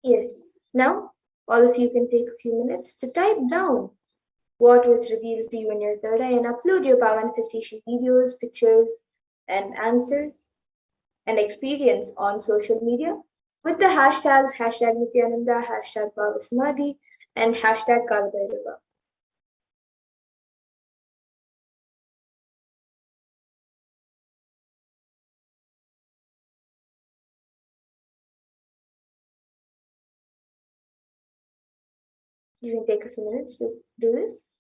Yes. Now, all of you can take a few minutes to type down what was revealed to you in your third eye and upload your power manifestation videos, pictures, and answers and experience on social media with the hashtags #Nithyananda, #Bhava Samadhi, and #Kalabhairava. You can take a few minutes to do this.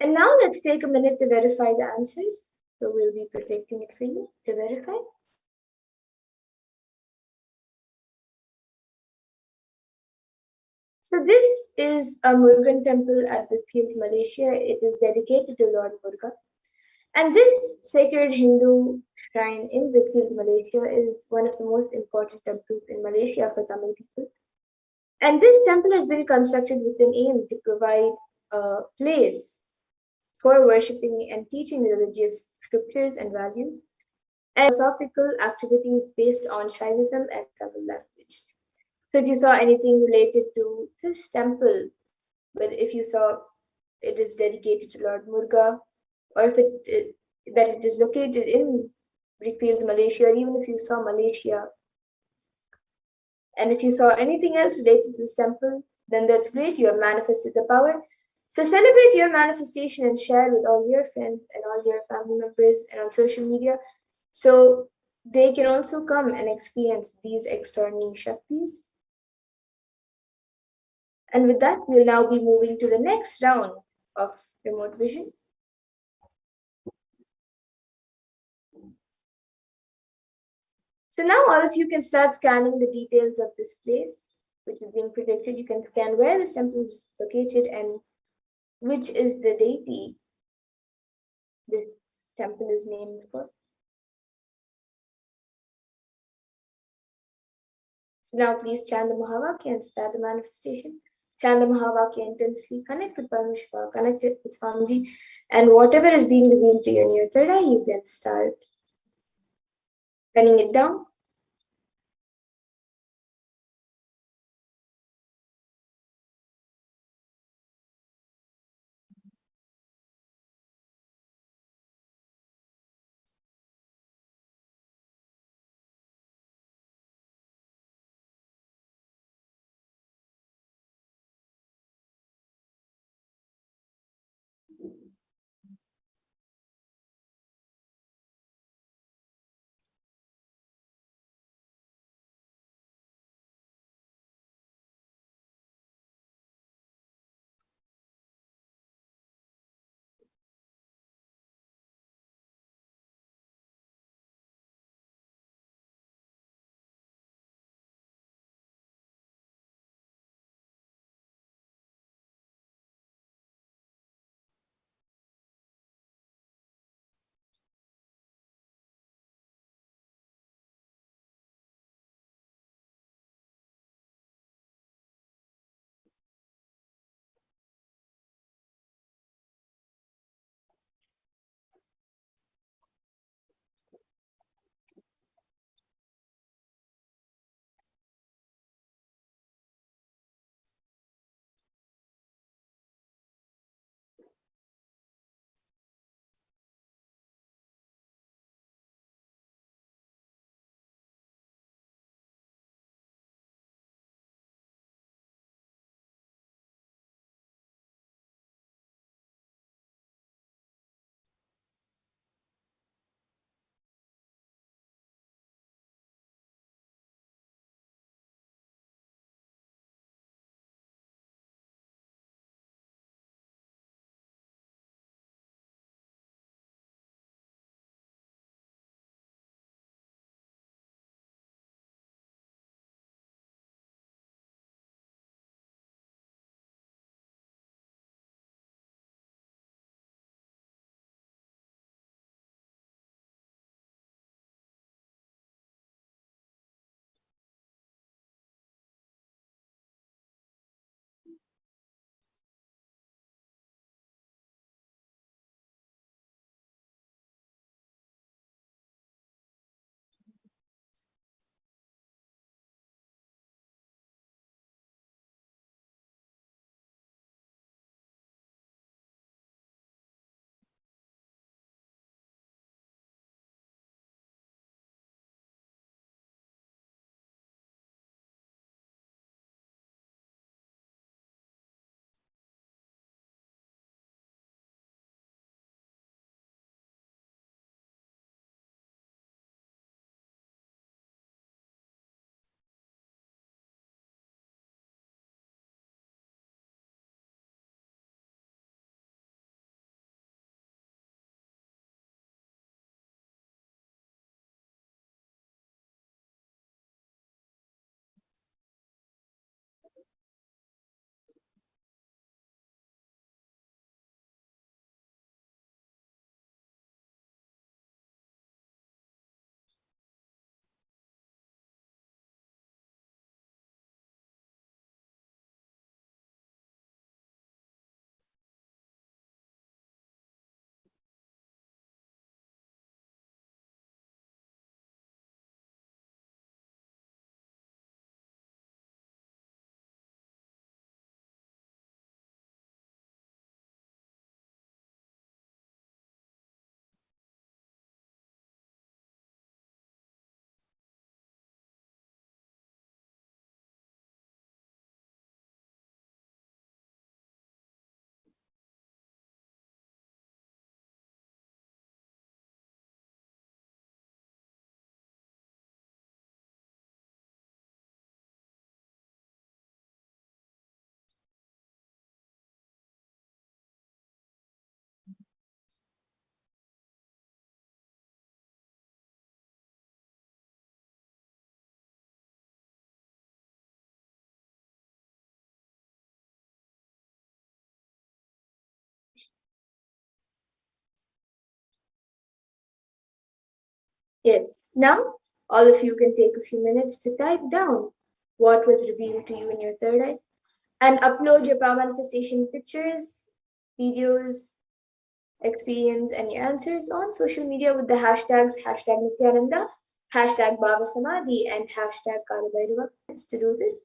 And now let's take a minute to verify the answers. So we'll be projecting it for you to verify. So this is a Murugan temple at Whitfield, Malaysia. It is dedicated to Lord Murugan. And this sacred Hindu shrine in Whitfield, Malaysia is one of the most important temples in Malaysia for Tamil people. And this temple has been constructed with an aim to provide a place for worshipping and teaching religious scriptures and values, and philosophical activities based on Shaivism and Tamil language. So if you saw anything related to this temple, but if you saw it is dedicated to Lord Muruga, or if that it is located in Brickfield, Malaysia, or even if you saw Malaysia, and if you saw anything else related to this temple, then that's great. You have manifested the power. So celebrate your manifestation and share with all your friends and all your family members and on social media, so they can also come and experience these extraordinary Shaktis. And with that, we'll now be moving to the next round of remote vision. So now all of you can start scanning the details of this place, which is being predicted. You can scan where this temple is located and which is the deity this temple is named for. So now please chant the Mahavakya and start the manifestation. Chant the Mahavakya intensely, connect with Paramashivoham, connect it with Swamiji, and whatever is being revealed to you in your third eye, you can start penning it down. Yes, now all of you can take a few minutes to type down what was revealed to you in your third eye and upload your power manifestation pictures, videos, experience, and your answers on social media with the hashtags #Nithyananda, #Bhava Samadhi, and #Kalabhairava. To do this,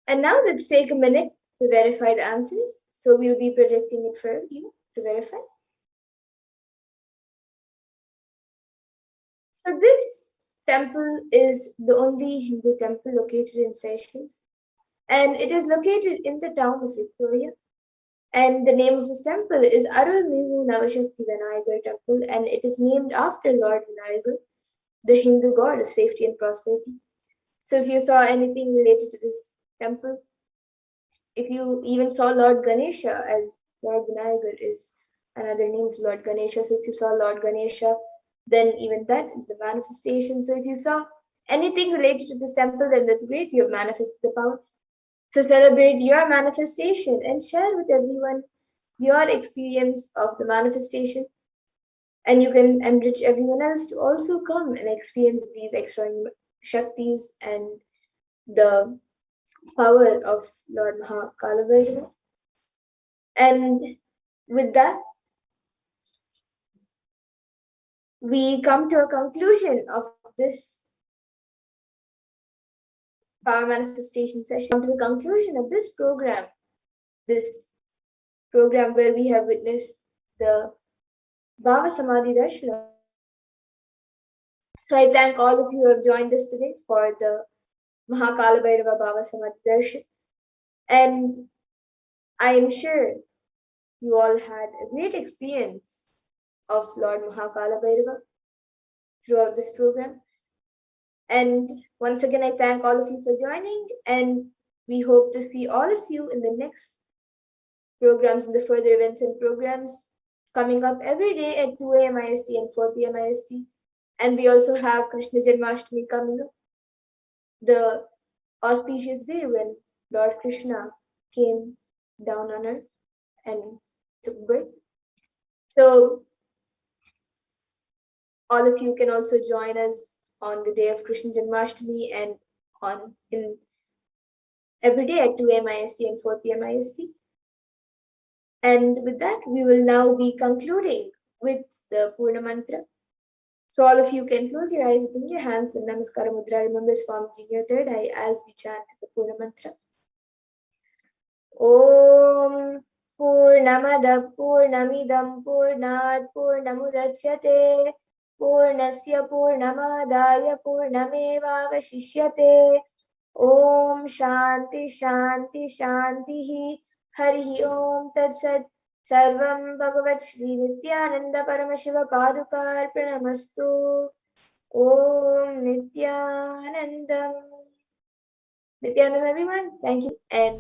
and now let's take a minute to verify the answers. So we'll be projecting it for you to verify. So this temple is the only Hindu temple located in Seychelles, and it is located in the town of Victoria. And the name of this temple is Arulmigu Navashakti Vinayagar Temple, and it is named after Lord Vinayagar, the Hindu god of safety and prosperity. So if you saw anything related to this temple, if you even saw Lord Ganesha, as Lord Vinayagar is another name of Lord Ganesha. So if you saw Lord Ganesha, then even that is the manifestation. So if you saw anything related to this temple, then that's great. You have manifested the power. So celebrate your manifestation and share with everyone your experience of the manifestation. And you can enrich everyone else to also come and experience these extra Shaktis and the power of Lord Maha Kalabhairava. And with that, we come to a conclusion of this power manifestation session. Come to the conclusion of this program where we have witnessed the Bhava Samadhi Darshan. So I thank all of you who have joined us today for the Maha Kalabhairava Bhava Samadhi Darshan. And I am sure you all had a great experience of Lord Maha Kalabhairava throughout this program. And once again, I thank all of you for joining, and we hope to see all of you in the next programs, in the further events and programs coming up every day at 2 a.m. IST and 4 p.m. IST. And we also have Krishna Janmashtami coming up, the auspicious day when Lord Krishna came down on earth and took birth. So all of you can also join us on the day of Krishna Janmashtami and on in every day at 2 a.m. IST and 4 p.m. IST. And with that, we will now be concluding with the Purna Mantra. So all of you can close your eyes, bring your hands in Namaskara Mudra. Remember Swamiji in your third eye as we chant the Purna Mantra. Om Purnamada Purnamidam Purnat Purnamudachyate Purnasya Purnamadaya Purnamevavashishyate. Om Shanti Shanti Shanti Hari Om Tat Sat. Sarvam Bhagavat Shri Nithyananda Paramashiva Padukar Pranamastu. Om Nithyanandam. Nithyanandam, everyone. Thank you. And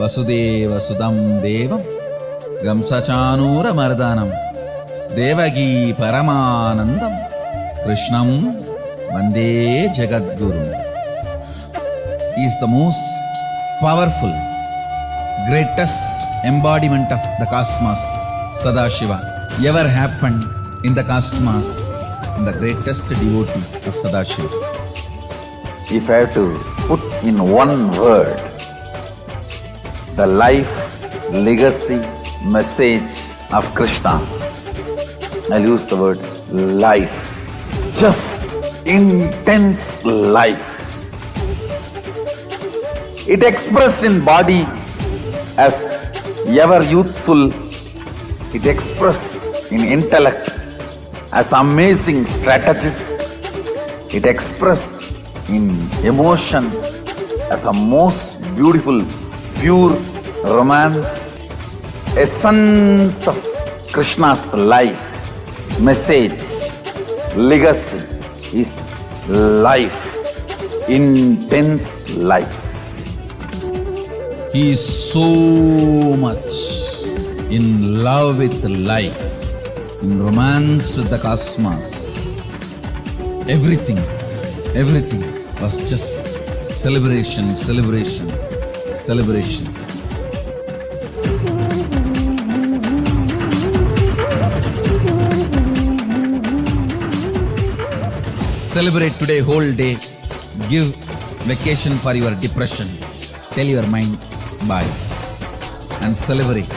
Vasudeva ಸುತಂ ದೇವಂ ಗಂಸಚಾನೂರ ಮರ್ದನಂ ದೇವಗೀ ಪರಮಾನಂದಂ ಕೃಷ್ಣಂ ವಂದೇ ಜಗದ್ಗುರು. He is the most powerful, greatest embodiment of the cosmos, Sadashiva, ever happened in the cosmos, in the greatest devotee of Sadashiva. If I have to put in one word the life, legacy, message of Krishna, I'll use the word life. Just intense life. It expressed in body as ever youthful. It expressed in intellect as amazing strategist. It expressed in emotion as a most beautiful, pure romance. Essence of Krishna's life, message, legacy is life, intense life. He is so much in love with life, in romance with the cosmos. Everything was just celebration. Celebrate today whole day. Give vacation for your depression. Tell your mind bye and celebrate.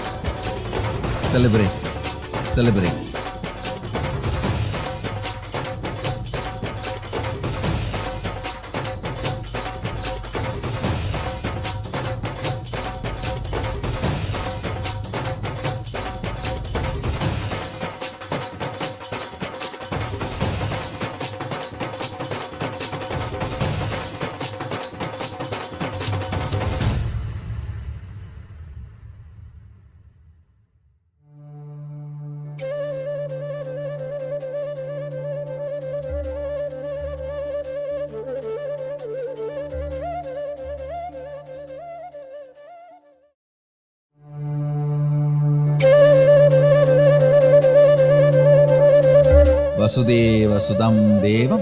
Vasudeva Sudam Devam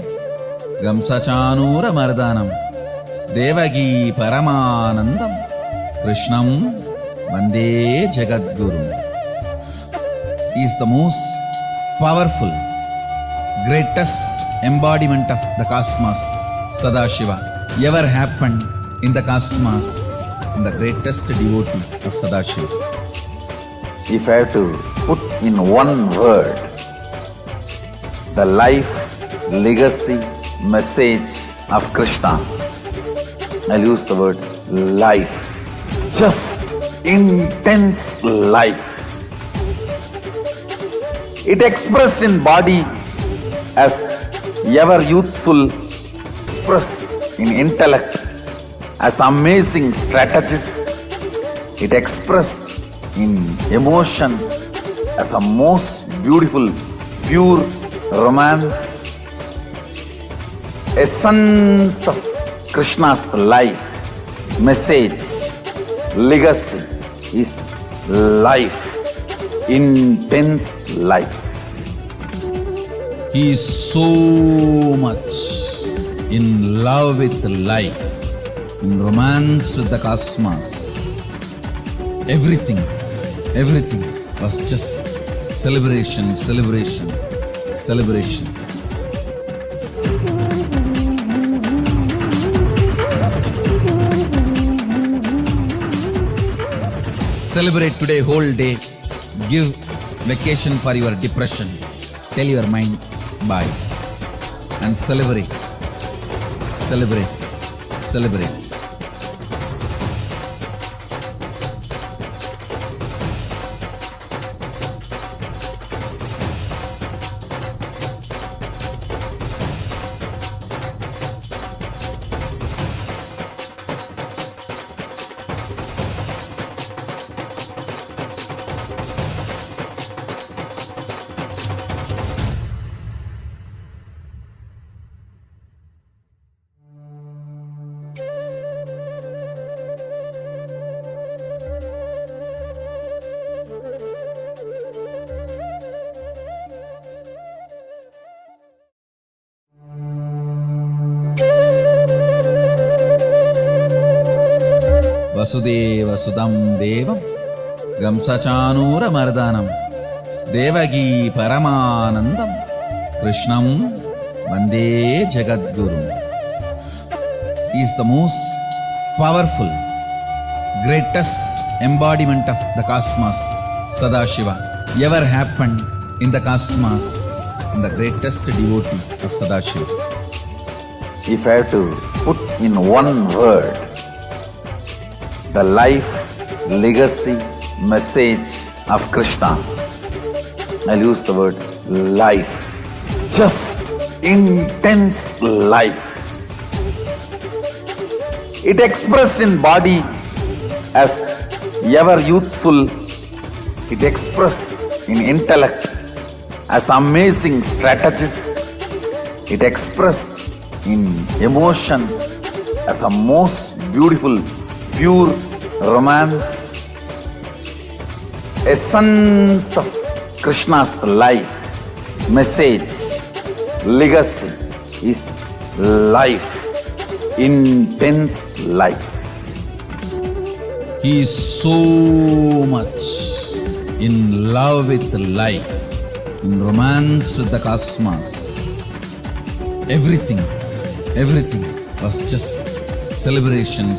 Gamsachanura Mardanam Devagi Paramanandam Krishnam Vande Jagadguru. He is the most powerful, greatest embodiment of the cosmos, Sadashiva, ever happened in the cosmos, and the greatest devotee of Sadashiva. If I have to put in one word the life, legacy, message of Krishna, I'll use the word life. Just intense life. It expressed in body as ever youthful, expressed in intellect as amazing strategist. It expressed in emotion as a most beautiful, pure romance. Essence of Krishna's life, message, legacy is life, intense life. He is so much in love with life, in romance with the cosmos. Everything was just celebration. Celebrate today whole day. Give vacation for your depression. Tell your mind bye. And celebrate. Vasudeva Sudam Devam Gamsachanura Mardanam Devagi Paramanandam Krishnam Vande Jagadguru. He is the most powerful, greatest embodiment of the cosmos, Sadashiva, ever happened in the cosmos, and the greatest devotee of Sadashiva. If I have to put in one word the life, legacy, message of Krishna, I'll use the word life. Just intense life. It expressed in body as ever youthful. It expressed in intellect as amazing strategist. It expressed in emotion as a most beautiful, pure romance. Essence of Krishna's life, message, legacy is life, intense life. He is so much in love with life, in romance with the cosmos. Everything was just celebration.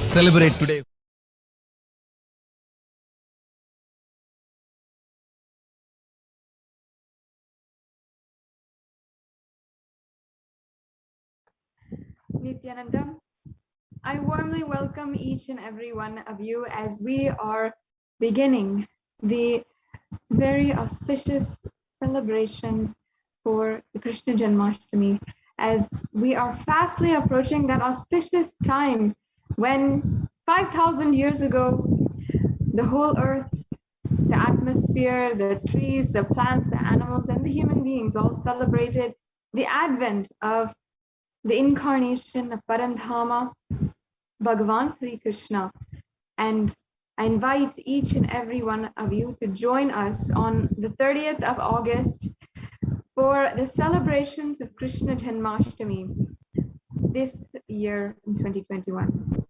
Celebrate today. Nithyananda, I warmly welcome each and every one of you as we are beginning the very auspicious celebrations for the Krishna Janmashtami, as we are fastly approaching that auspicious time when 5,000 years ago, the whole earth, the atmosphere, the trees, the plants, the animals, and the human beings all celebrated the advent of the incarnation of Parandhama, Bhagavan Sri Krishna. And I invite each and every one of you to join us on the 30th of August for the celebrations of Krishna Janmashtami this year in 2021.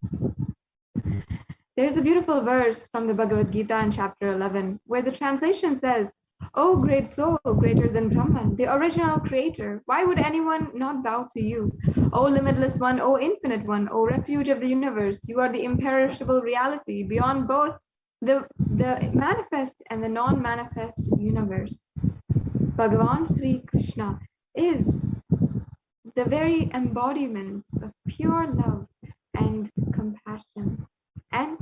There's a beautiful verse from the Bhagavad Gita in chapter 11, where the translation says, "O great soul, greater than Brahman, the original creator, why would anyone not bow to you? O limitless one, O infinite one, O refuge of the universe, you are the imperishable reality beyond both the manifest and the non-manifest universe." Bhagavan Sri Krishna is the very embodiment of pure love and compassion. And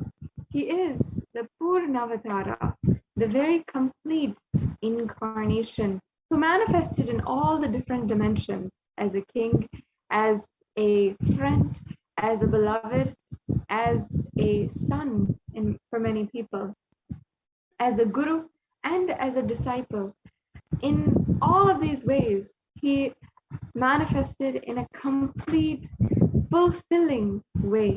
he is the Purnavatara, the very complete incarnation who manifested in all the different dimensions as a king, as a friend, as a beloved, as a son for many people, as a guru, and as a disciple. In all of these ways, he manifested in a complete, fulfilling way.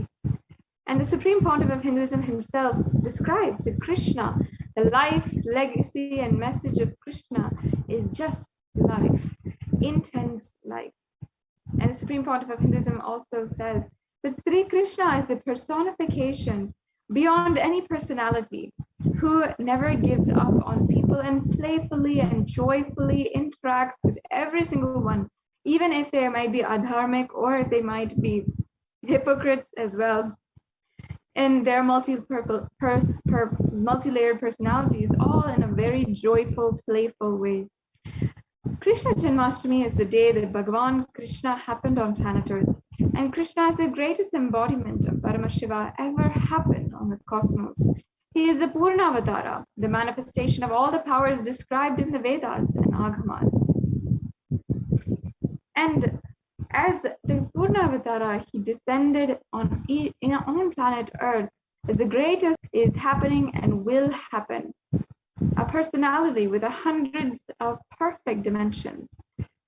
And the Supreme Pontiff of Hinduism himself describes that Krishna, the life, legacy, and message of Krishna is just life, intense life. And the Supreme Pontiff of Hinduism also says that Sri Krishna is the personification beyond any personality, who never gives up on people and playfully and joyfully interacts with every single one, even if they might be adharmic or they might be hypocrites as well, in their multi-layered personalities, all in a very joyful, playful way. Krishna Janmashtami is the day that Bhagavan Krishna happened on planet Earth, and Krishna is the greatest embodiment of Paramashiva ever happened on the cosmos. He is the Purnavatara, the manifestation of all the powers described in the Vedas and Agamas. And as the Purnavatara, he descended on planet Earth as the greatest is happening and will happen. A personality with hundreds of perfect dimensions.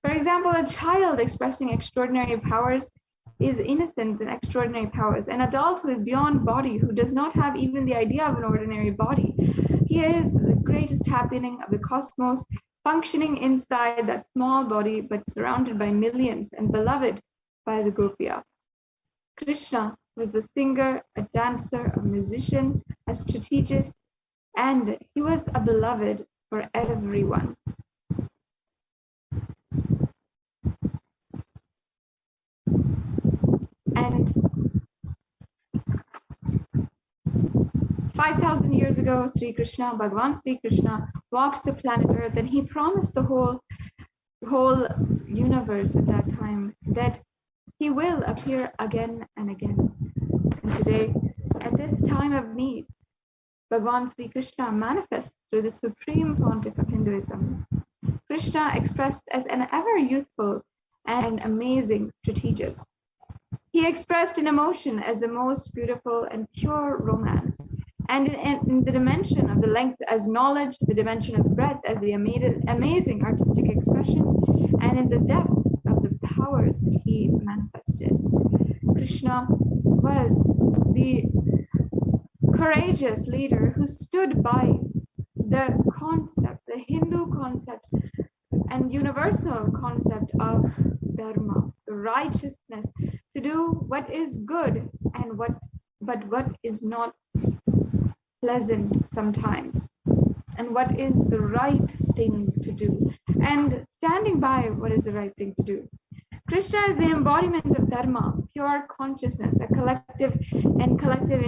For example, a child expressing extraordinary powers is innocence and extraordinary powers. An adult who is beyond body, who does not have even the idea of an ordinary body. He is the greatest happening of the cosmos, functioning inside that small body, but surrounded by millions and beloved by the Gopiya. Krishna was the singer, a dancer, a musician, a strategist, and he was a beloved for everyone. And 5,000 years ago, Sri Krishna, Bhagavan Sri Krishna, walks the planet Earth, and he promised the whole universe at that time that he will appear again and again. And today, at this time of need, Bhagavan Sri Krishna manifests through the Supreme Pontiff of Hinduism. Krishna expressed as an ever youthful and amazing strategist. He expressed in emotion as the most beautiful and pure romance, and in the dimension of the length as knowledge, the dimension of breadth as the amazing artistic expression, and in the depth of the powers that he manifested. Krishna was the courageous leader who stood by the concept, the Hindu concept and universal concept of dharma, the righteousness, to do what is good and what is not pleasant sometimes, and what is the right thing to do, and standing by what is the right thing to do. Krishna is the embodiment of dharma, pure consciousness, a collective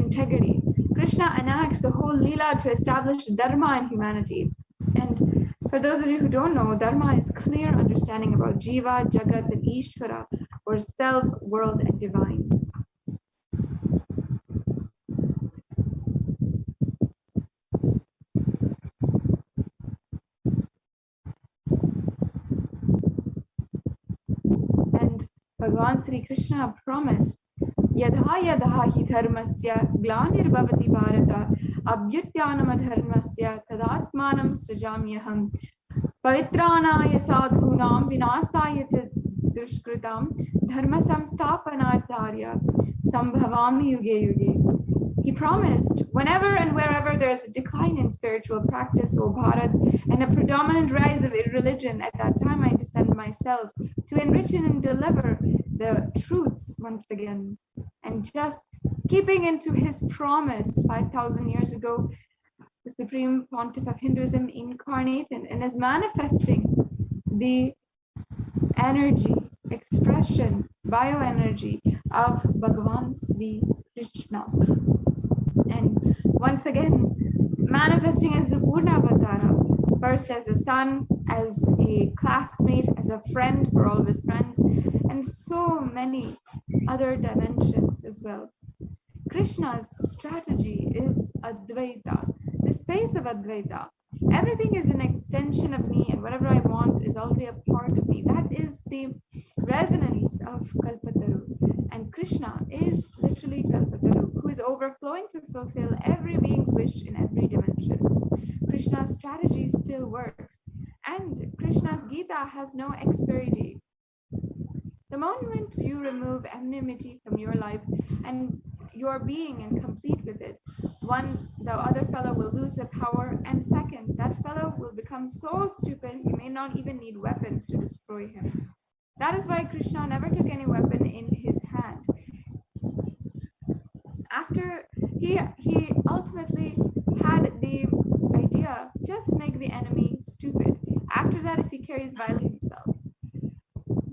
integrity. Krishna enacts the whole Leela to establish dharma in humanity. And for those of you who don't know, dharma is clear understanding about Jiva, Jagat, and Ishvara, or self, world, and divine. And Bhagavan Sri Krishna promised, Yadha yadha hi dharmasya glanir-bhavati bharata abhyutyanam-dharmasya tadatmanam srijamyaham pavitranaya sadhunam vinasaya dushkritam dharma samsthapanacharya sambhavami yuge yuge. He promised, whenever and wherever there is a decline in spiritual practice, O Bharat, and a predominant rise of irreligion, at that time I descend myself to enrich and deliver the truths once again. And just keeping into his promise 5,000 years ago, the Supreme Pontiff of Hinduism incarnated and is manifesting the energy, expression, bioenergy of Bhagavan Sri Krishna. And once again, manifesting as the Purna Avatara, first as a son, as a classmate, as a friend for all of his friends, and so many other dimensions as well. Krishna's strategy is Advaita, the space of Advaita. Everything is an extension of me, and whatever I want is already a part of me. That is the resonance of Kalpataru. And Krishna is literally Kalpataru, who is overflowing to fulfill every being's wish in every dimension. Krishna's strategy still works, and Krishna's Gita has no expiry date. The moment you remove enmity from your life and your being and complete with it, one, the other fellow will lose the power, and second, that fellow will become so stupid you may not even need weapons to destroy him. That is why Krishna never took any weapon in his hand. After he ultimately had the idea, just make the enemy stupid. After that, if he carries violence himself,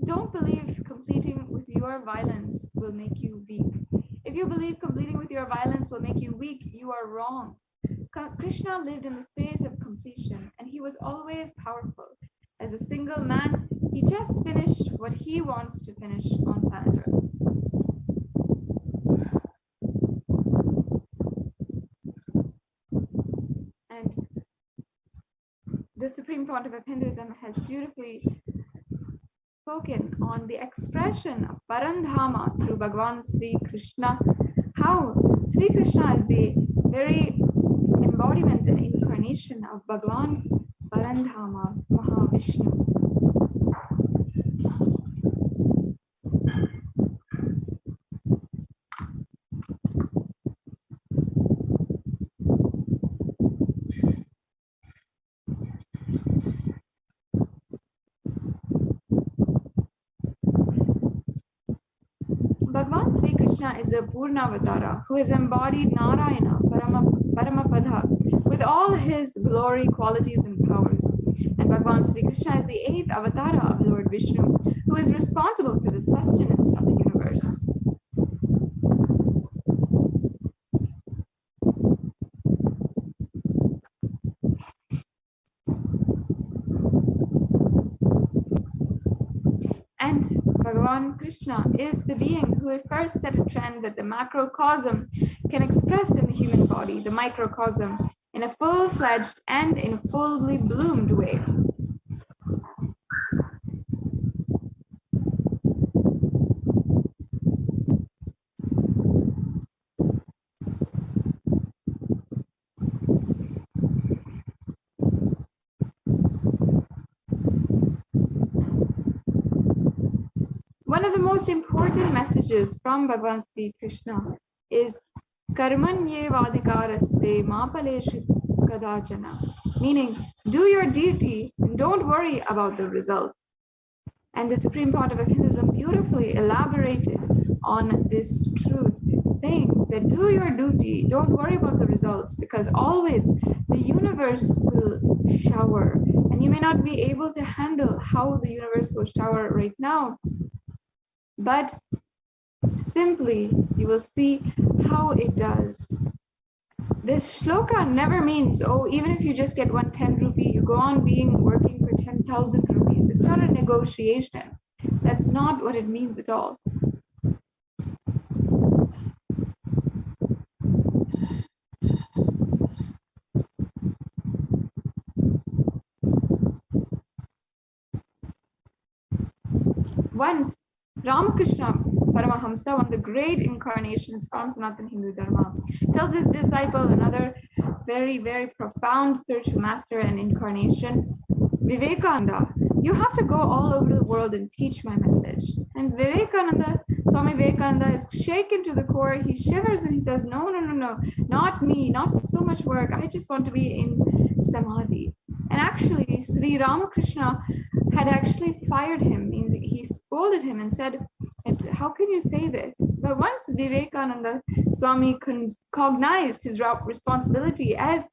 don't believe completing with your violence will make you weak. If you believe completing with your violence will make you weak, you are wrong. Krishna lived in the space of completion, and he was always powerful. As a single man, he just finished what he wants to finish on planet Earth. And the Supreme Pontiff of Hinduism has beautifully spoken on the expression of Parandhama through Bhagavan Sri Krishna, how Sri Krishna is the very embodiment and incarnation of Bhagavan Parandhama, Maha Vishnu. Bhagavan Sri Krishna is the Purnavatara who has embodied Narayana, Paramapada, with all his glory, qualities, and powers. And Bhagavan Sri Krishna is the 8th Avatara of Lord Vishnu, who is responsible for the sustenance of the universe. And Bhagavan Krishna is the being who first set a trend that the macrocosm can express in the human body, the microcosm, in a full-fledged and in a fully bloomed way. One of the most important messages from Bhagavan Sri Krishna is Karmanyevadhikaraste mapaleshu kadachana, meaning do your duty and don't worry about the results. And the Supreme Pontiff of Hinduism beautifully elaborated on this truth, saying that do your duty, don't worry about the results, because always the universe will shower, and you may not be able to handle how the universe will shower right now, but simply you will see how it does. This shloka never means, oh, even if you just get 110 rupee, you go on working for 10,000 rupees. It's not a negotiation. That's not what it means at all. Once, Ramakrishna Paramahamsa, one of the great incarnations from Sanatana Hindu Dharma, tells his disciple, another very, very profound spiritual master and incarnation, Vivekananda, You have to go all over the world and teach my message. And Swami Vivekananda is shaken to the core. He shivers and he says, no, not me, not so much work. I just want to be in Samadhi. And actually, Sri Ramakrishna had actually fired him. Means he scolded him and said, how can you say this? But once Vivekananda Swami cognized his responsibility as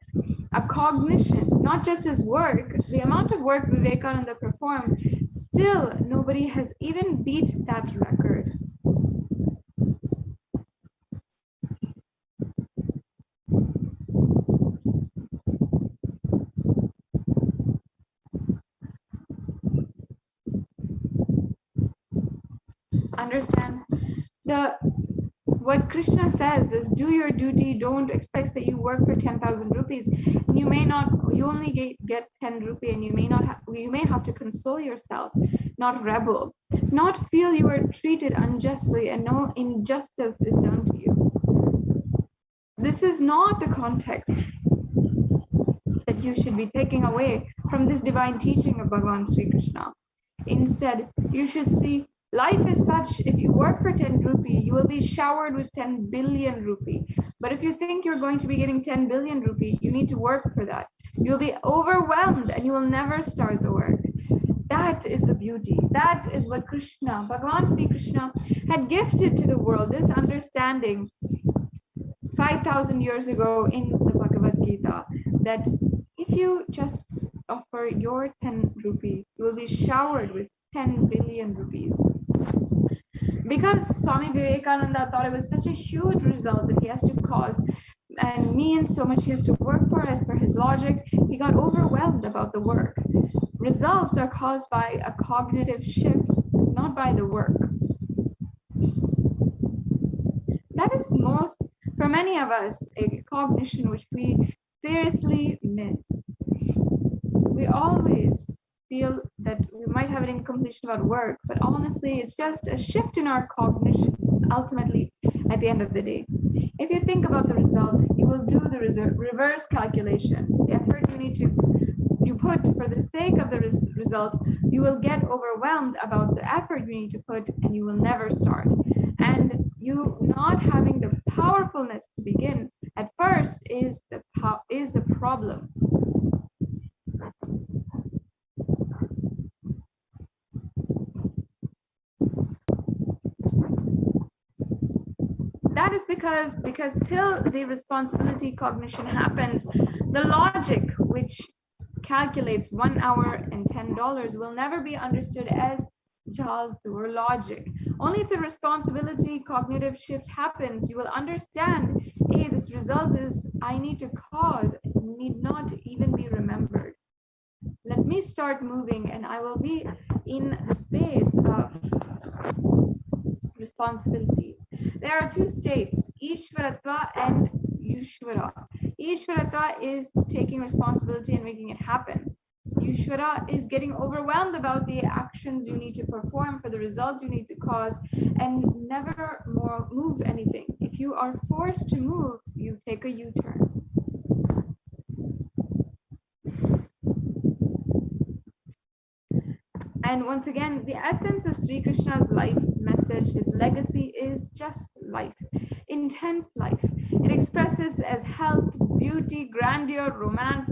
a cognition, not just his work, the amount of work Vivekananda performed, still nobody has even beat that record. Understand? What Krishna says is, do your duty, don't expect that you work for 10,000 rupees. You only get 10 rupees, and you may have to console yourself, not rebel, not feel you are treated unjustly and no injustice is done to you. This is not the context that you should be taking away from this divine teaching of Bhagavan Sri Krishna. Instead, you should see life is such, if you work for 10 rupee, you will be showered with 10 billion rupee. But if you think you're going to be getting 10 billion rupee, you need to work for that. You'll be overwhelmed and you will never start the work. That is the beauty. That is what Krishna, Bhagavan Sri Krishna, had gifted to the world, this understanding 5,000 years ago in the Bhagavad Gita, that if you just offer your 10 rupee, you will be showered with 10 billion rupees. Because Swami Vivekananda thought it was such a huge result that he has to cause and means so much he has to work for as per his logic, he got overwhelmed about the work. Results are caused by a cognitive shift, not by the work. That is for many of us, a cognition which we seriously miss. We always feel that we might have an incompletion about work, but honestly, it's just a shift in our cognition, ultimately, at the end of the day. If you think about the result, you will do the reverse calculation. The effort you put for the sake of the result, you will get overwhelmed about the effort you need to put, and you will never start. And you not having the powerfulness to begin at first is the problem. That is because till the responsibility cognition happens, the logic which calculates 1 hour and $10 will never be understood as jaltu or logic. Only if the responsibility cognitive shift happens, you will understand, hey, this result is I need to cause, need not even be remembered. Let me start moving and I will be in the space of responsibility. There are two states, Ishvaratva and Yushvara. Ishvaratva is taking responsibility and making it happen. Yushvara is getting overwhelmed about the actions you need to perform for the result you need to cause and never more move anything. If you are forced to move, you take a U-turn. And once again, the essence of Sri Krishna's life message, his legacy is just life, intense life. It expresses as health, beauty, grandeur, romance,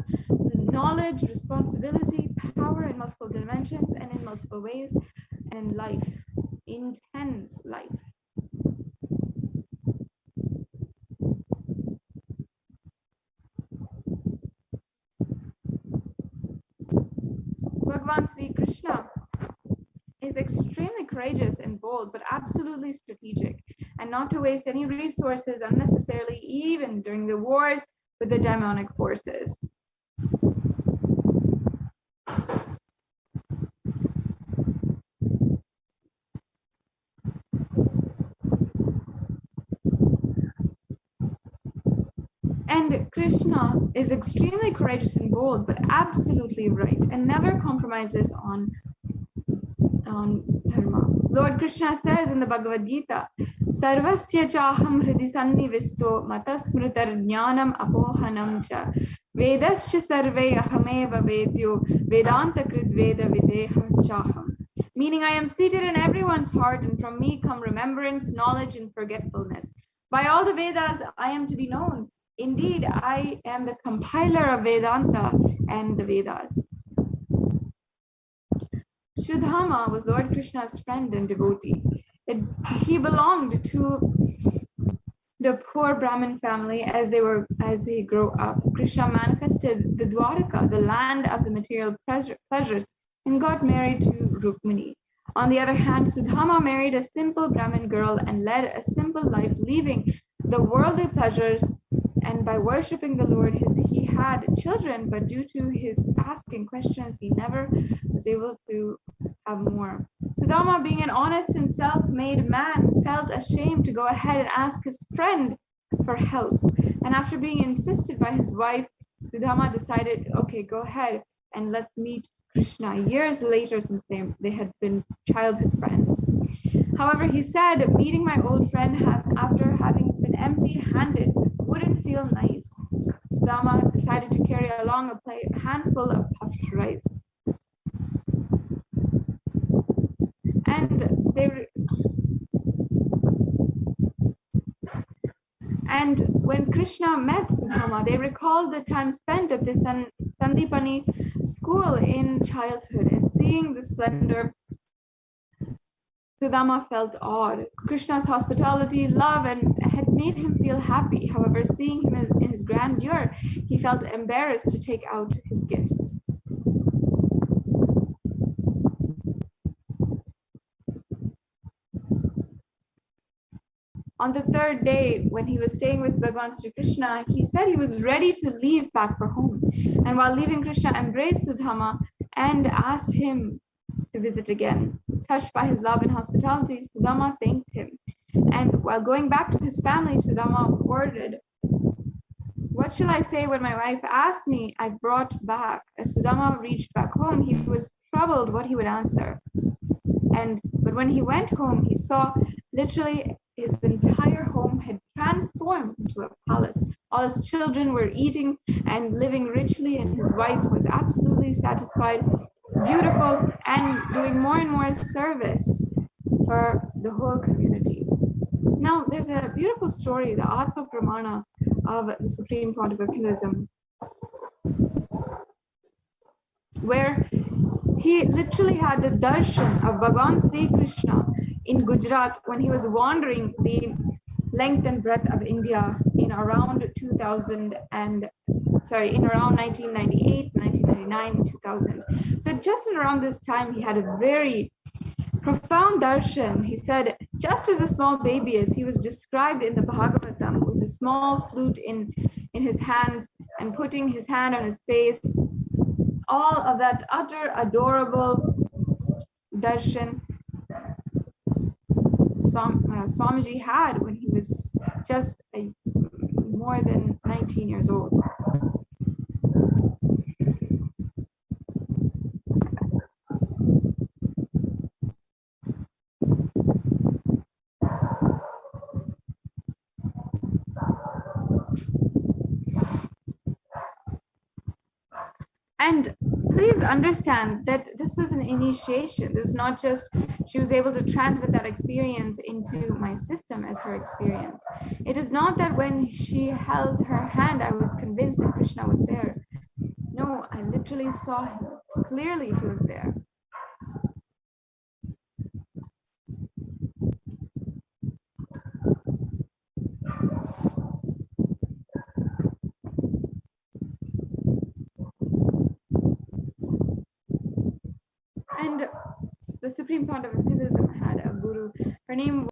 knowledge, responsibility, power in multiple dimensions and in multiple ways, and life, intense life. Bhagavan Sri Krishna is extremely courageous and bold, but absolutely strategic, and not to waste any resources unnecessarily, even during the wars with the demonic forces. And Krishna is extremely courageous and bold, but absolutely right, and never compromises on dharma. Lord Krishna says in the Bhagavad Gita, Sarvasya chaham hridi sannivisto matasmritar jnanam apohanam cha Vedascha sarve ahameva vedyo Vedanta krid veda videha chaham. Meaning, I am seated in everyone's heart, and from me come remembrance, knowledge, and forgetfulness. By all the Vedas, I am to be known. Indeed, I am the compiler of Vedanta and the Vedas. Sudhama was Lord Krishna's friend and devotee. He belonged to the poor Brahmin family as they grew up. Krishna manifested the Dwaraka, the land of the material pleasures, and got married to Rukmini. On the other hand, Sudhama married a simple Brahmin girl and led a simple life, leaving the worldly pleasures, and by worshipping the Lord, he had children, but due to his asking questions, he never was able to have more. Sudhama, being an honest and self-made man, felt ashamed to go ahead and ask his friend for help. And after being insisted by his wife, Sudhama decided, okay, go ahead and let's meet Krishna years later, since they had been childhood friends. However, he said, meeting my old friend after having been empty-handed wouldn't feel nice. Sudhama decided to carry along a handful of puffed rice. And when Krishna met Sudhama, they recalled the time spent at the Sandipani school in childhood, and seeing the splendor, Sudhama felt awed. Krishna's hospitality, love, and had made him feel happy. However, seeing him in his grandeur, he felt embarrassed to take out his gifts. On the third day, when he was staying with Bhagavan Sri Krishna, he said he was ready to leave back for home. And while leaving, Krishna embraced Sudhama and asked him to visit again. Touched by his love and hospitality, Sudhama thanked him. And while going back to his family, Sudhama worded, "What shall I say when my wife asked me? I brought back." As Sudhama reached back home, he was troubled what he would answer. But when he went home, he saw literally his entire home had transformed into a palace. All his children were eating and living richly, and his wife was absolutely satisfied, beautiful, and doing more and more service for the whole community. Now, there's a beautiful story, the Atma Pramana of the Supreme Pontiff of Hinduism, where he literally had the darshan of Bhagavan Sri Krishna in Gujarat when he was wandering the length and breadth of India in around 1998, 1999, 2000. So just around this time, he had a very profound darshan. He said, just as a small baby, as he was described in the Bhagavatam, with a small flute in his hands and putting his hand on his face, all of that utter adorable darshan Swamiji had when he was just more than 19 years old. And please understand that this was an initiation. This was not just she was able to transmit that experience into my system as her experience. It is not that when she held her hand, I was convinced that Krishna was there. No, I literally saw him. Clearly, he was there. And the Supreme Pontiff of Hinduism had a guru. Her name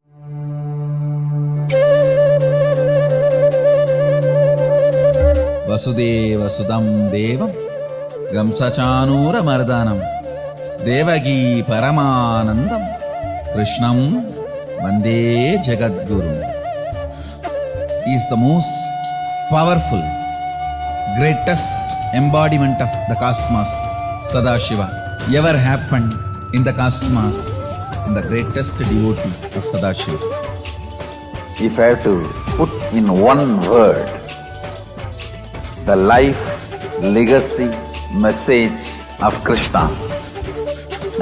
was Vasudeva Sudam Devam Gamsachanura Mardanam Devagi Paramanandam Krishnam Vande Jagadguru. He is the most powerful, greatest embodiment of the cosmos, Sadashiva, ever happened in the cosmos, and the greatest devotee of Sadashiva. If I have to put in one word the life legacy, message of Krishna.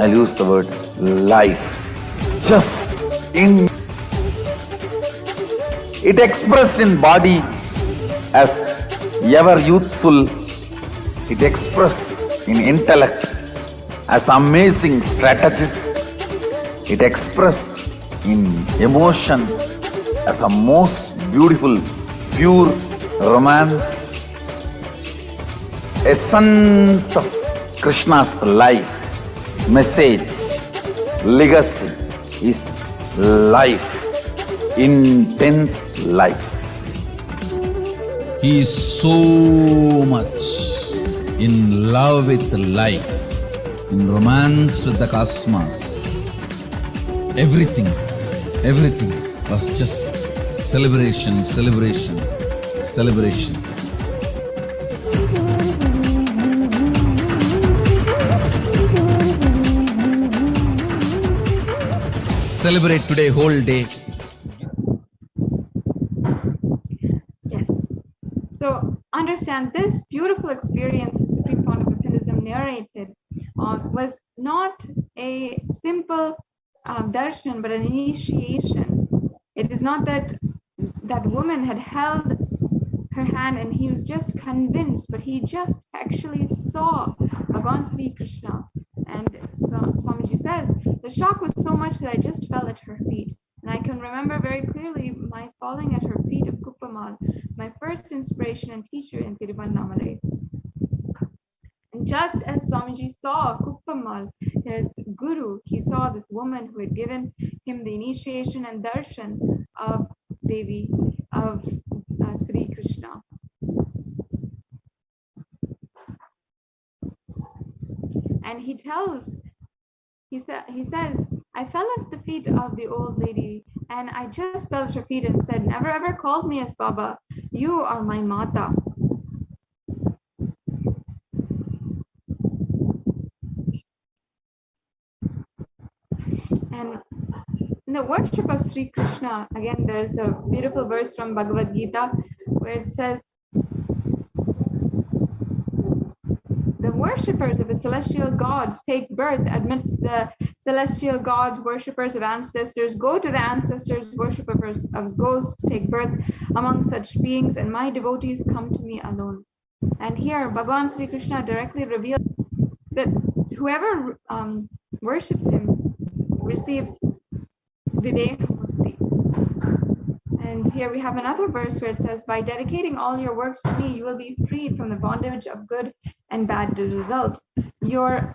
I'll use the word life. Just in it expressed in body as ever youthful. It expressed in intellect as amazing strategist. It expressed in emotion as a most beautiful, pure romance. Essence of Krishna's life, message, legacy is life, intense life. He is so much in love with life, in romance with the cosmos. Everything was just celebration, celebration, celebration. Celebrate today whole day. Yes. So understand this beautiful experience the Supreme Fount of Epinism narrated was not a simple darshan, but an initiation. It is not that that woman had held her hand and he was just convinced, but he just actually saw Bhagavan Sri Krishna. And Swamiji says, the shock was so much that I just fell at her feet. And I can remember very clearly my falling at her feet of Kuppamal, my first inspiration and teacher in Tiruvannamalai. And just as Swamiji saw Kuppamal, his guru, he saw this woman who had given him the initiation and darshan of Devi, of Sri Krishna. And he says, I fell at the feet of the old lady and I just fell at her feet and said, never ever called me as Baba. You are my Mata. And in the worship of Sri Krishna, again, there's a beautiful verse from Bhagavad Gita where it says, the worshippers of the celestial gods take birth amidst the celestial gods, worshippers of ancestors, go to the ancestors, worshippers of ghosts take birth among such beings, and my devotees come to me alone. And here, Bhagavan Sri Krishna directly reveals that whoever worships him receives Videha Mukti. And here we have another verse where it says, by dedicating all your works to me, you will be freed from the bondage of good and bad results. Your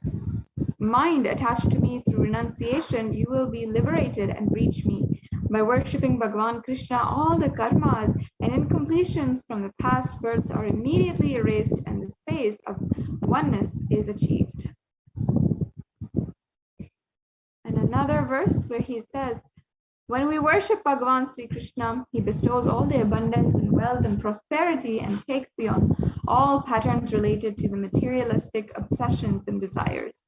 mind attached to me through renunciation, you will be liberated and reach me. By worshipping Bhagavan Krishna, all the karmas and incompletions from the past births are immediately erased and the space of oneness is achieved. And another verse where he says, when we worship Bhagavan Sri Krishna, he bestows all the abundance and wealth and prosperity and takes beyond all patterns related to the materialistic obsessions and desires.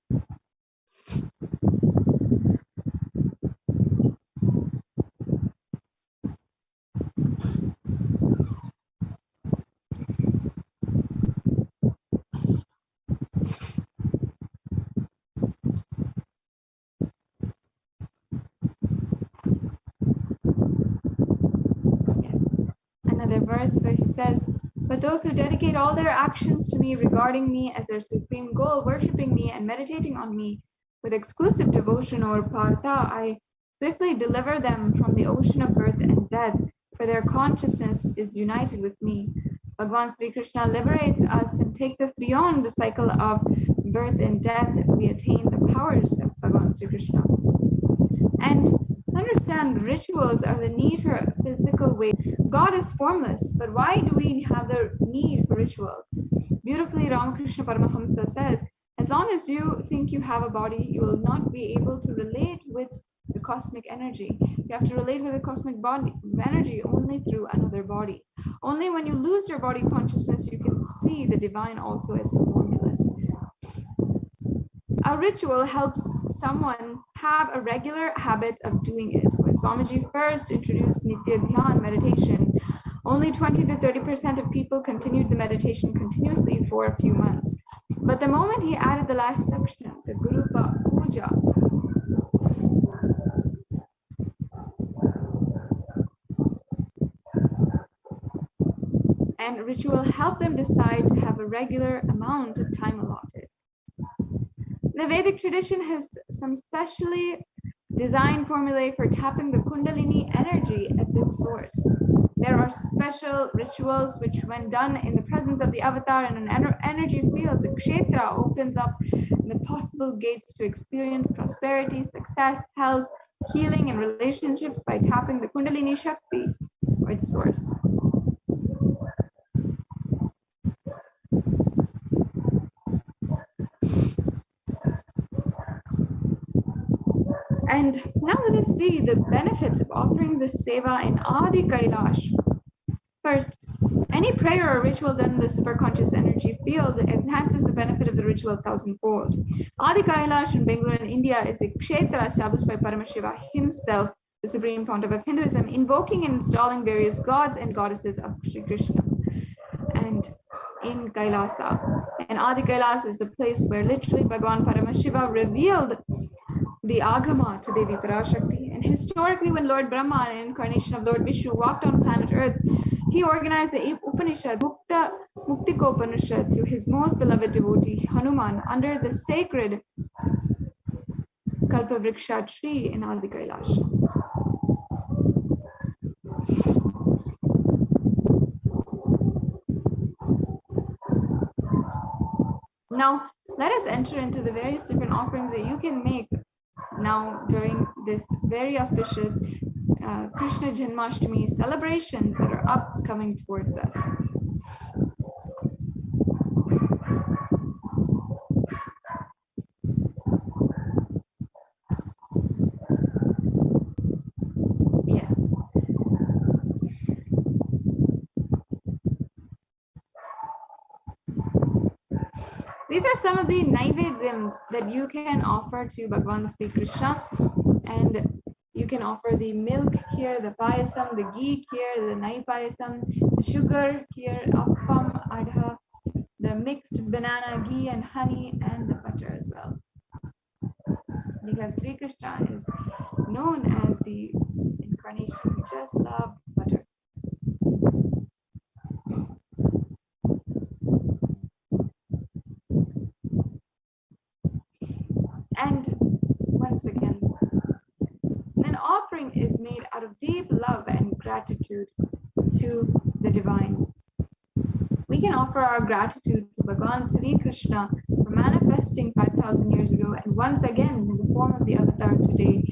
Verse where he says, but those who dedicate all their actions to me, regarding me as their supreme goal, worshipping me and meditating on me with exclusive devotion or partha, I swiftly deliver them from the ocean of birth and death, for their consciousness is united with me. Bhagavan Sri Krishna liberates us and takes us beyond the cycle of birth and death. We attain the powers of Bhagavan Sri Krishna. And understand, rituals are the need for a physical way. God is formless, but why do we have the need for rituals? Beautifully, Ramakrishna Paramahamsa says, as long as you think you have a body, you will not be able to relate with the cosmic energy. You have to relate with the cosmic body energy only through another body. Only when you lose your body consciousness, you can see the divine also as formless. A ritual helps someone have a regular habit of doing it. When Swamiji first introduced Nitya Dhyan meditation, Only 20 to 30% of people continued the meditation continuously for a few months. But the moment he added the last section, the Guru Puja, and ritual helped them decide to have a regular amount of time allotted. The Vedic tradition has some specially designed formulae for tapping the Kundalini energy at this source. There are special rituals which, when done in the presence of the avatar in an energy field, the kshetra opens up the possible gates to experience prosperity, success, health, healing, and relationships by tapping the Kundalini Shakti, or its source. And now let us see the benefits of offering this seva in Adi Kailash. First, any prayer or ritual done in the superconscious energy field enhances the benefit of the ritual 1,000-fold. Adi Kailash in Bangalore in India is the kshetra established by Paramashiva himself, the supreme pontiff of Hinduism, invoking and installing various gods and goddesses of Sri Krishna. And in Kailasa, and Adi Kailas is the place where literally Bhagavan Paramashiva revealed the Agama to Devi Parashakti. And historically, when Lord Brahma, an incarnation of Lord Vishnu, walked on planet Earth, he organized the Upanishad, Muktikopanishad, to his most beloved devotee, Hanuman, under the sacred Kalpavriksha tree in Adi Kailash. Now, let us enter into the various different offerings that you can make now during this very auspicious Krishna Janmashtami celebrations that are upcoming towards us. Yes. These are some of the naivedyams that you can offer to Bhagavan Sri Krishna, and you can offer the milk here, the payasam, the ghee here, the nai payasam, the sugar here, appam, adha, the mixed banana, ghee and honey, and the butter as well. Because Sri Krishna is known as the incarnation who just loved butter. And once again, an offering is made out of deep love and gratitude to the divine. We can offer our gratitude to Bhagavan Sri Krishna for manifesting 5,000 years ago and once again in the form of the avatar today,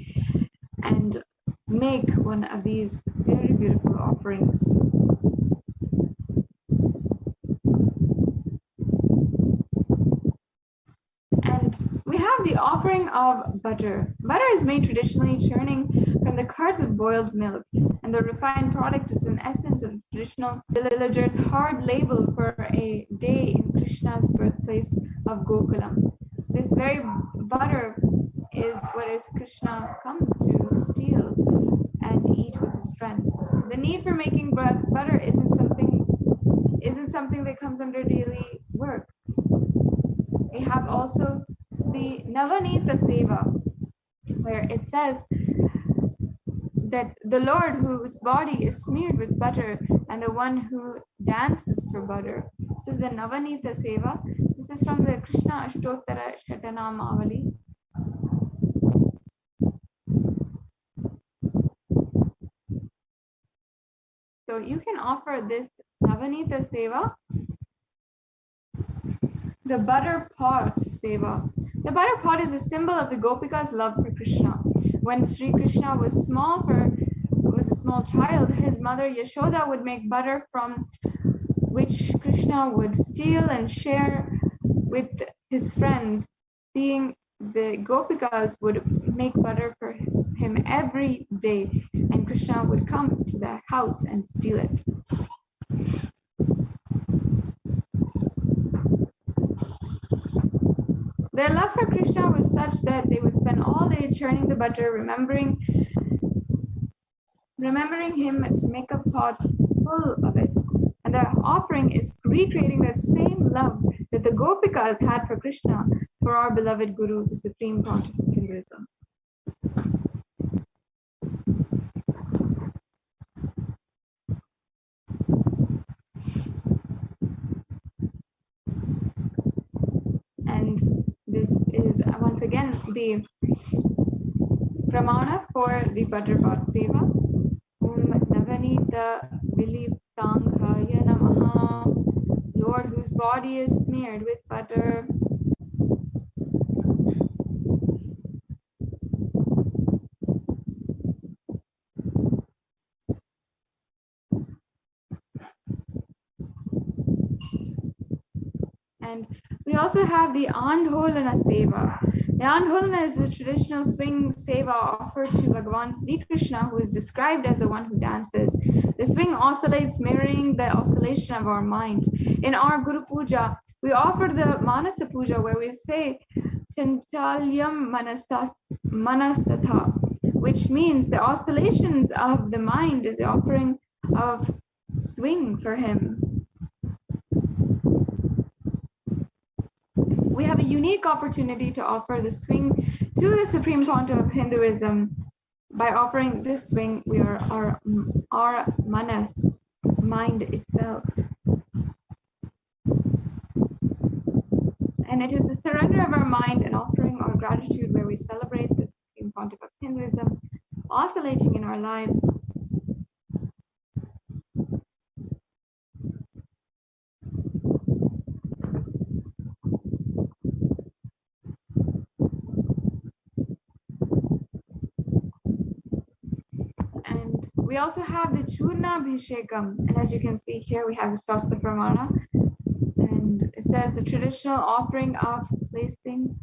and make one of these very beautiful offerings. And we have the offering of butter. Butter is made traditionally churning from the curds of boiled milk, and the refined product is an essence of traditional villagers' hard labor for a day in Krishna's birthplace of Gokulam. This very butter is what is Krishna come to steal and eat with his friends. The need for making butter isn't something that comes under daily work. We have also the Navanita Seva, where it says that the Lord whose body is smeared with butter and the one who dances for butter. This is the Navanita Seva. This is from the Krishna Ashtottara Shatanamavali. So you can offer this Navanita Seva, the butter pot seva. The butter pot is a symbol of the Gopika's love for Krishna. When Sri Krishna was a small child, his mother Yashoda would make butter from which Krishna would steal and share with his friends. Seeing the Gopikas would make butter for him every day, and Krishna would come to the house and steal it. Their love for Krishna was such that they would spend all day churning the butter, remembering him to make a pot full of it. And the offering is recreating that same love that the Gopikas had for Krishna, for our beloved Guru, the Supreme Pontiff of Hinduism. And this is once again the pramana for the Butterpot Seva. Navanita Viliptanghaya Namaha. Lord, whose body is smeared with butter. And we also have the Andholana Seva. The Andholana is the traditional swing seva offered to Bhagavan Sri Krishna, who is described as the one who dances. The swing oscillates, mirroring the oscillation of our mind. In our Guru Puja, we offer the Manasa Puja, where we say Chanchalyam Manasatha, which means the oscillations of the mind is the offering of swing for him. We have a unique opportunity to offer the swing to the Supreme Pontiff of Hinduism. By offering this swing, we are our manas, mind itself. And it is the surrender of our mind and offering our gratitude where we celebrate the Supreme Pontiff of Hinduism, oscillating in our lives. We also have the Churna Bhishekam, and as you can see here, we have the Shastra Pramana, and it says the traditional offering of placing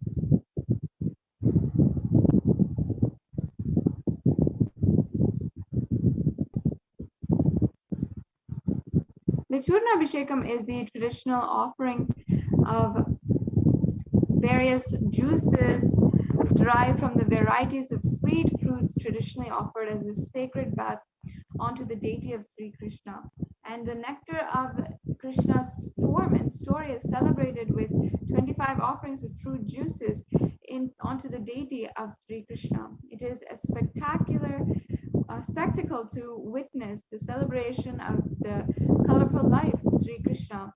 the Churna Bhishekam is the traditional offering of various juices derived from the varieties of sweet fruits traditionally offered as a sacred bath onto the deity of Sri Krishna. And the nectar of Krishna's form and story is celebrated with 25 offerings of fruit juices onto the deity of Sri Krishna. It is a spectacular spectacle to witness the celebration of the colorful life of Sri Krishna.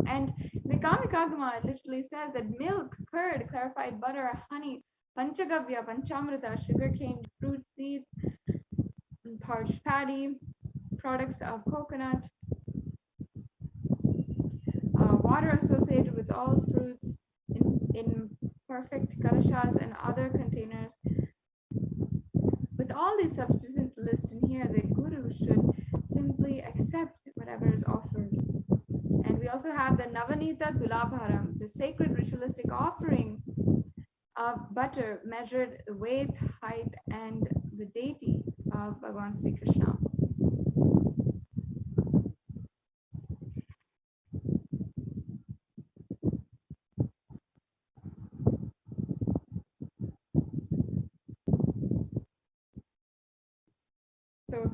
And the Kamikagama literally says that milk, curd, clarified butter, honey, panchagavya, panchamrita, sugarcane, fruit seeds, parched paddy, products of coconut, water associated with all fruits in perfect kalashas and other containers. With all these substances listed in here, the Guru should simply accept whatever is offered. And we also have the Navanita Tulabharam, the sacred ritualistic offering of butter measured weight, height, and the deity of Bhagavan Sri Krishna. So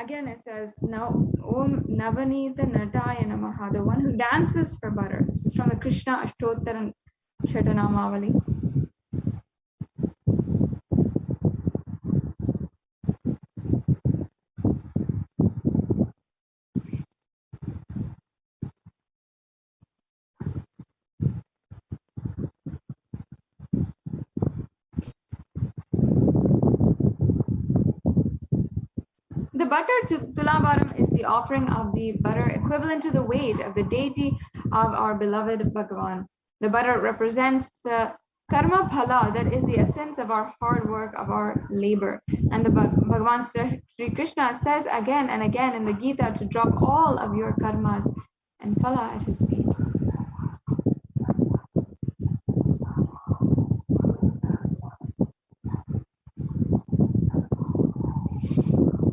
again, it says, now Om Navanita Nataya Namaha, the one who dances for butter. This is from the Krishna Ashtottara Shatanamavali. The butter tulabharam is the offering of the butter equivalent to the weight of the deity of our beloved Bhagavan. The butter represents the karma phala, that is the essence of our hard work, of our labor. And the Bhagavan Sri Krishna says again and again in the Gita to drop all of your karmas and phala at his feet.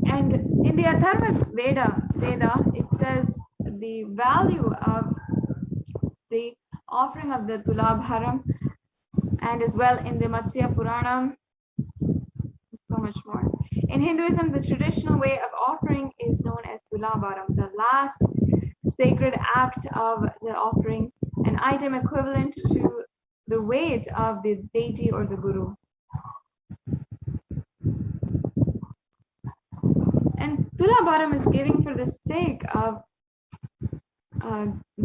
And in the Atharva Veda, it says the value of the offering of the Tulabharam, and as well in the Matsya Purana, much more. In Hinduism, the traditional way of offering is known as Kalabhairava, the last sacred act of the offering, an item equivalent to the weight of the deity or the guru. And Kalabhairava is giving for the sake of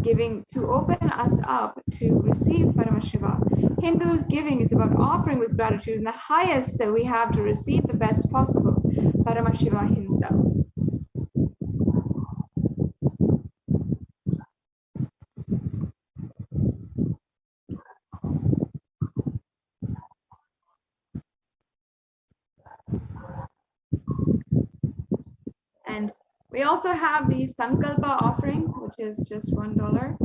giving to open us up to receive Paramashiva. Hindu giving is about offering with gratitude, and the highest that we have to receive the best possible, Paramashiva himself. And we also have the Sankalpa offering, which is just $1.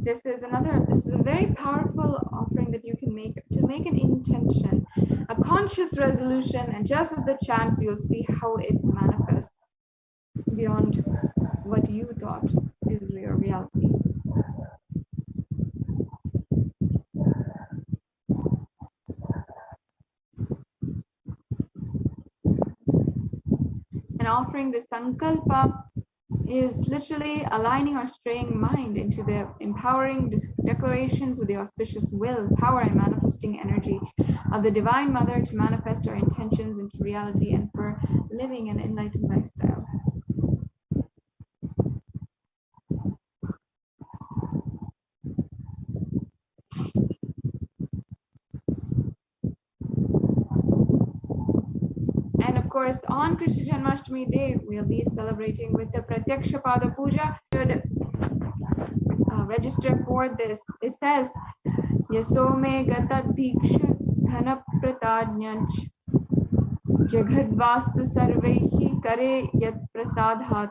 This is a very powerful offering that you can make to make an intention, a conscious resolution, and just with the chance, you'll see how it manifests beyond what you thought is your reality. And offering the Sankalpa is literally aligning our straying mind into the empowering declarations with the auspicious will, power, and manifesting energy of the Divine Mother to manifest our intentions into reality and for living an enlightened lifestyle. And of course, on Krishna Janmashtami Day, we'll be celebrating with the Pratyaksha Pada Puja. Register for this. It says, Yasome gata dikshu dhana pratadnyanch jagadvastu sarvehi kare yat prasadhat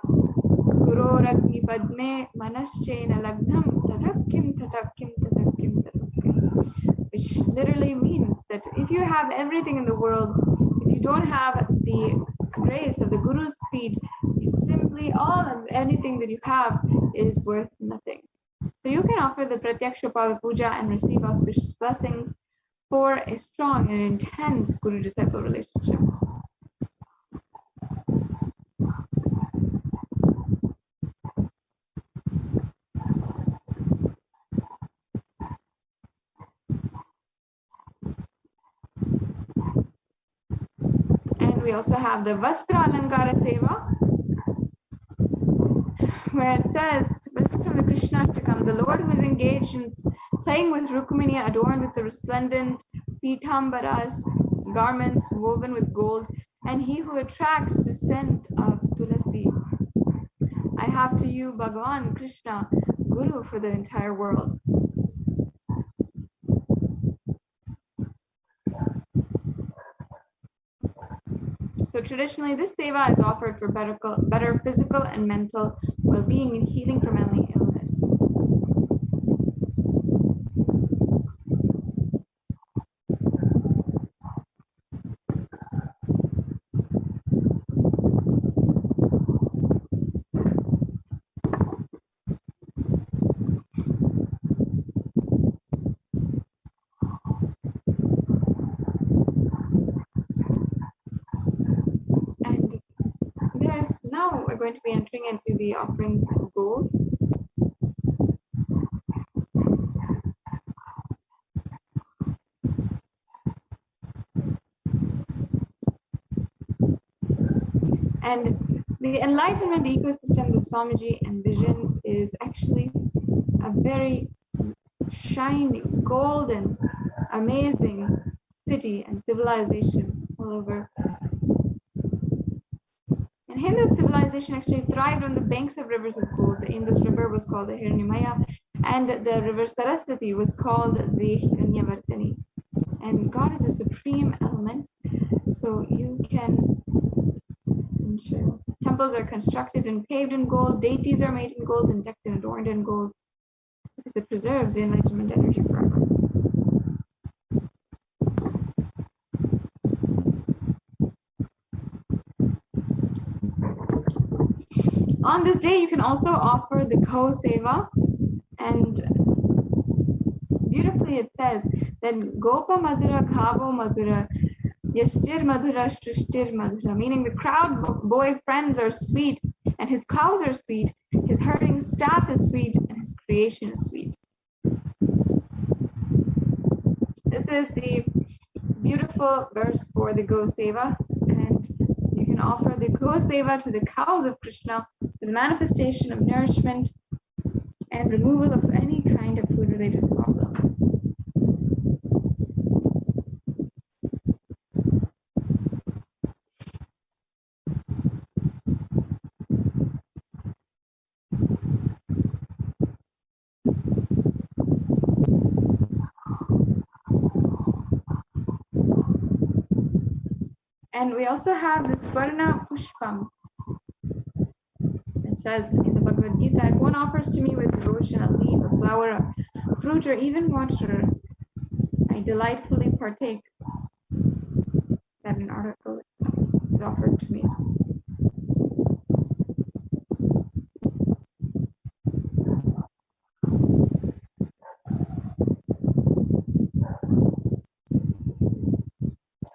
guru ragni padme manaschena lagnam tadakkim tadakkim tadakkim tadakkim, which literally means that if you have everything in the world, if you don't have the grace of the Guru's feet, you simply, all of anything that you have is worth nothing. So you can offer the Pratyaksha Pada Puja and receive auspicious blessings for a strong and intense Guru-disciple relationship. And we also have the Vastra Alankara Seva, where it says, this is from the Krishna Ashtakam, the Lord who is engaged in playing with Rukmini, adorned with the resplendent Pitambaras, garments woven with gold, and he who attracts the scent of Tulasi. I have to you, Bhagavan Krishna, Guru for the entire world. So traditionally, this seva is offered for better physical and mental well-being and healing from any illness. Now we're going to be entering into the offerings of gold. And the enlightenment ecosystem that Swamiji envisions is actually a very shining, golden, amazing city and civilization all over. And Hindu civilization actually thrived on the banks of rivers of gold. The Indus River was called the Hiranyamaya, and the river Saraswati was called the Hiranyavartani. And God is a supreme element, so you can ensure temples are constructed and paved in gold, deities are made in gold and decked and adorned in gold, because it preserves the enlightenment energy forever. On this day, you can also offer the Kho Seva, and beautifully it says that Gopa Madhura Khavo Madhura Yashtir Madhura Shrishtir Madhura, meaning the crowd boy friends are sweet, and his cows are sweet, his herding staff is sweet, and his creation is sweet. This is the beautiful verse for the Go Seva, and you can offer the Go Seva to the cows of Krishna for the manifestation of nourishment and removal of any kind of food-related problem. And we also have the Swarna Pushpam. It says in the Bhagavad Gita, if one offers to me with devotion a leaf, a flower, a fruit, or even water, I delightfully partake. That an article is offered to me.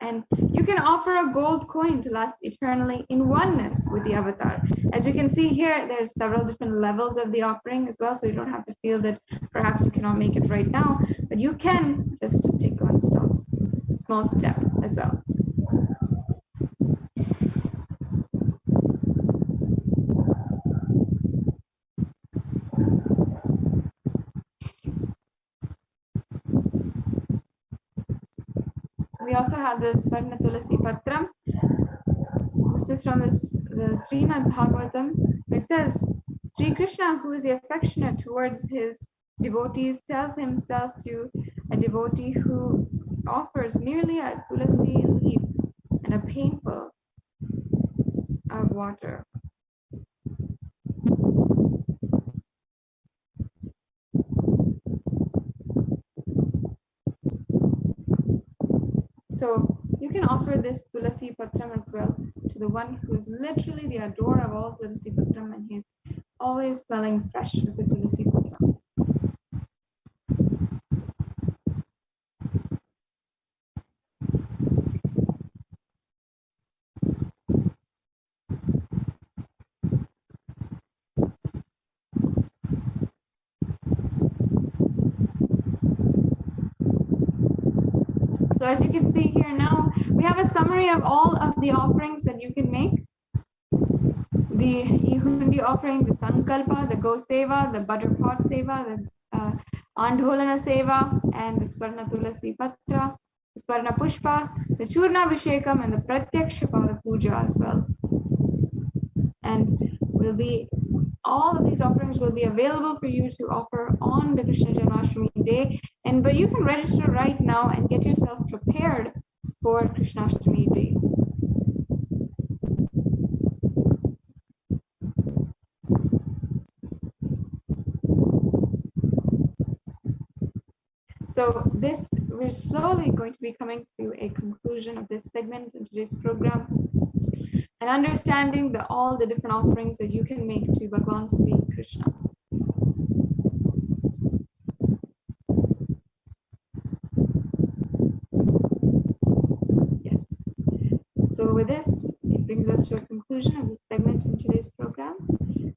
And you can offer a gold coin to last eternally in oneness with the avatar. As you can see here, there's several different levels of the offering as well, so you don't have to feel that perhaps you cannot make it right now, but you can just take one small step as well. We also have the Swarna Tulasi Patram. This is from the Srimad Bhagavatam. It says, Sri Krishna, who is affectionate towards his devotees, tells himself to a devotee who offers merely a tulasi leaf and a painful of water. So you can offer this Tulasi Patram as well to the one who is literally the adorer of all Tulasi Patram, and he's always smelling fresh with the Tulasi Patram. So as you can see here now, we have a summary of all of the offerings that you can make. The Ihundi offering, the Sankalpa, the Go Seva, the Butter Pot Seva, the Andholana Seva, and the Swarna Tulasi Patra, the Swarna Pushpa, the Churna Vishekam, and the Pratyaksha Pada Puja as well. And all of these offerings will be available for you to offer on the Krishna Janmashtami day. But you can register right now and get yourself prepared for Krishnashtami day. So we're slowly going to be coming to a conclusion of this segment in today's program, and understanding all the different offerings that you can make to Bhagavan Sri Krishna. Yes. So with this, it brings us to a conclusion of this segment in today's program.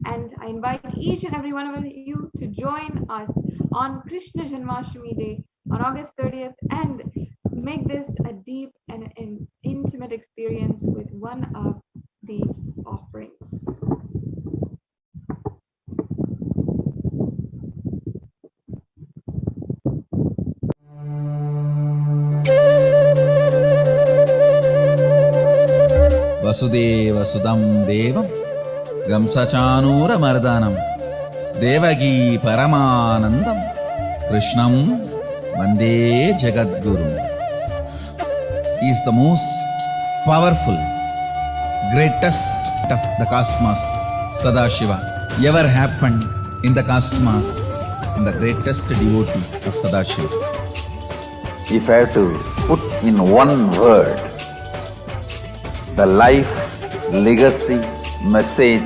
And I invite each and every one of you to join us on Krishna Janmashtami Day on August 30th and make this a deep and an intimate experience with one of the offerings. Vasudeva Sudam Devam Gamsachanura Mardanam Devagi Paramanandam Krishnam Vande Jagadguru. He is the most powerful, greatest of the cosmos, Sadashiva, ever happened in the cosmos, and the greatest devotee of Sadashiva. If I have to put in one word the life, legacy, message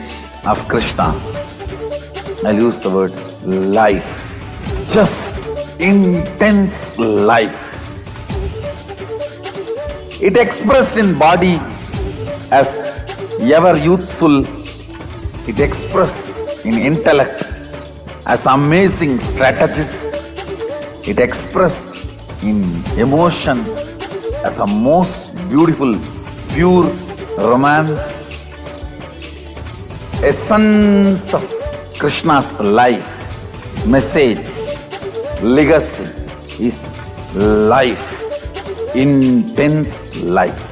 of Krishna, I'll use the word life. Just intense life. It expressed in body as ever youthful. It expressed in intellect as amazing strategist. It expressed in emotion as a most beautiful, pure romance. Essence of Krishna's life, message, legacy is life, intense life.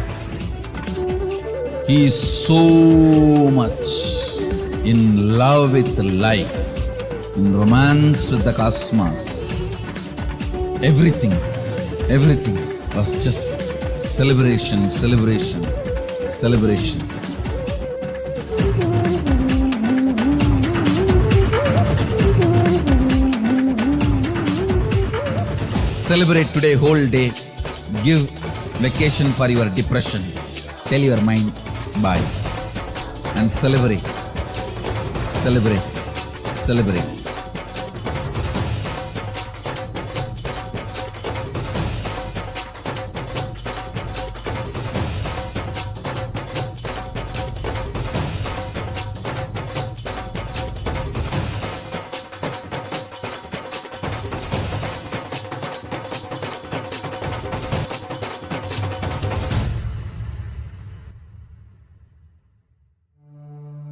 He is so much in love with life, in romance with the cosmos. Everything was just celebration, celebration, celebration. Celebrate today whole day. Give vacation for your depression. Tell your mind bye. And celebrate, celebrate, celebrate.